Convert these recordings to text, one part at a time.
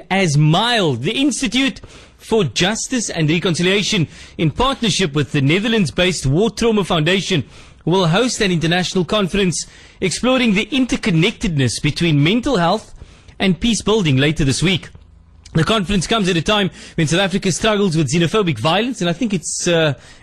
as mild. The Institute for Justice and Reconciliation, in partnership with the Netherlands-based War Trauma Foundation, will host an international conference exploring the interconnectedness between mental health and peace building later this week. The conference comes at a time when South Africa struggles with xenophobic violence, and I think it's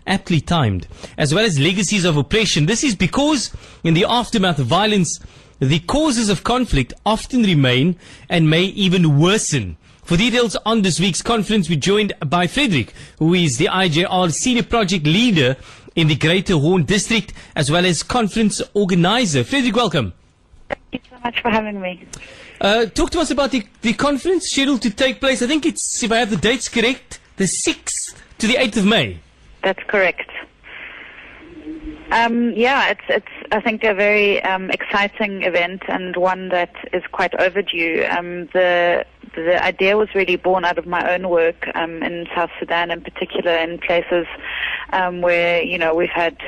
aptly timed, as well as legacies of oppression. This is because in the aftermath of violence, the causes of conflict often remain and may even worsen. For details on this week's conference, we're joined by Friederike, who is the IJR Senior Project Leader in the Greater Horn District, as well as conference organizer. Friederike, welcome. Thank you so much for having me. Talk to us about the conference scheduled to take place. I think it's, if I have the dates correct, the 6th to the 8th of May. That's correct. Yeah, it's I think a very exciting event, and one that is quite overdue. The idea was really born out of my own work in South Sudan, in particular, in places where we've had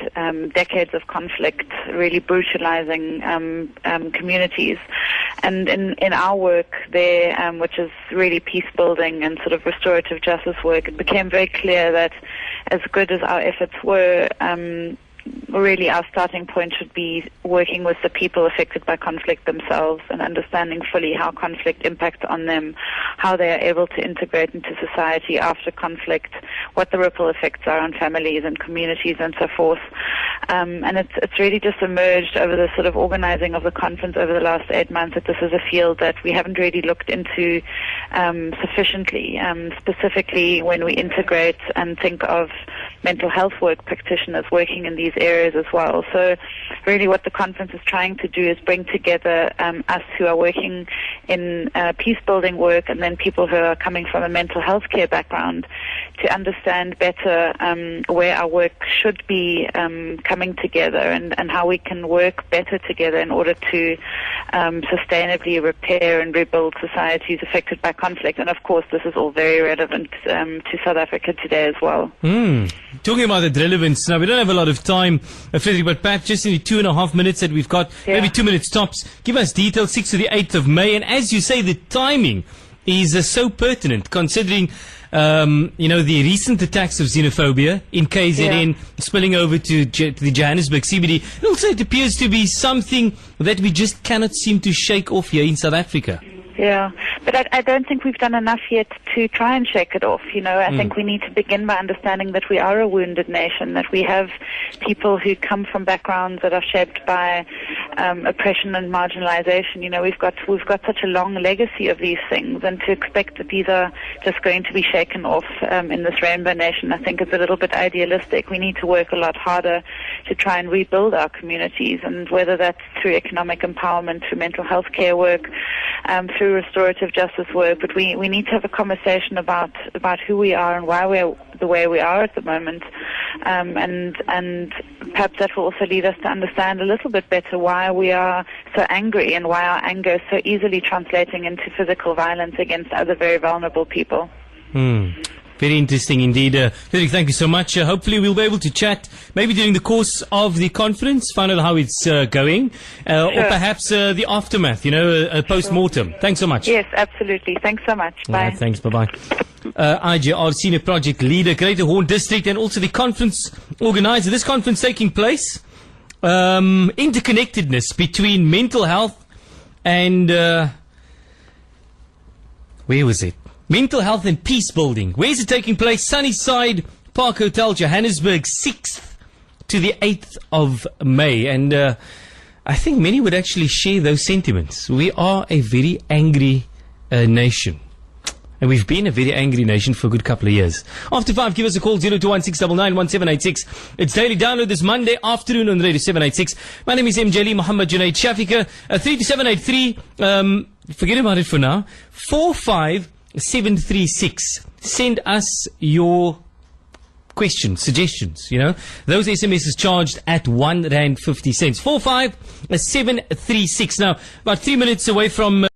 decades of conflict, really brutalizing communities. And in our work there, which is really peace building and sort of restorative justice work, it became very clear that as good as our efforts were, really our starting point should be working with the people affected by conflict themselves and understanding fully how conflict impacts on them, how they are able to integrate into society after conflict, what the ripple effects are on families and communities and so forth. And it's really just emerged over the sort of organizing of the conference over the last 8 months that this is a field that we haven't really looked into sufficiently, specifically when we integrate and think of mental health work practitioners working in these areas as well. So really what the conference is trying to do is bring together us who are working in peace building work, and then people who are coming from a mental health care background, to understand better where our work should be coming together, and how we can work better together in order to sustainably repair and rebuild societies affected by conflict. And of course this is all very relevant to South Africa today as well. Talking about that relevance, now we don't have a lot of time, Friederike, but perhaps just in the 2.5 minutes that we've got, maybe 2 minutes tops, give us details, 6th to the 8th of May. And as you say, the timing is so pertinent, considering the recent attacks of xenophobia in KZN spilling over to the Johannesburg CBD. And also it appears to be something that we just cannot seem to shake off here in South Africa. Yeah, but I don't think we've done enough yet to try and shake it off. I think we need to begin by understanding that we are a wounded nation, that we have people who come from backgrounds that are shaped by oppression and marginalization. We've got such a long legacy of these things, and to expect that these are just going to be shaken off in this rainbow nation, I think is a little bit idealistic. We need to work a lot harder to try and rebuild our communities, and whether that's through economic empowerment, through mental health care work, through restorative justice work, but we need to have a conversation about who we are and why we're the way we are at the moment, and perhaps that will also lead us to understand a little bit better why we are so angry and why our anger is so easily translating into physical violence against other very vulnerable people. Very interesting indeed. Friederike, thank you so much. Hopefully we'll be able to chat maybe during the course of the conference, find out how it's going, or perhaps the aftermath, a post-mortem. Thanks so much. Yes, absolutely. Thanks so much. Bye. Right, thanks. Bye-bye. IJR Senior Project Leader, Greater Horn District, and also the conference organizer. This conference taking place, interconnectedness between mental health and, where was it? Mental health and peace building. Where is it taking place? Sunnyside Park Hotel, Johannesburg, 6th to the 8th of May. And I think many would actually share those sentiments. We are a very angry nation. And we've been a very angry nation for a good couple of years. After 5, give us a call, 0216991786. It's daily download this Monday afternoon on Radio 786. My name is MJ Lee Muhammad Junaid Shafika. 32783, forget about it for now. 45736. Send us your questions, suggestions, Those SMSs charged at R1.50. 45736. Now, about 3 minutes away from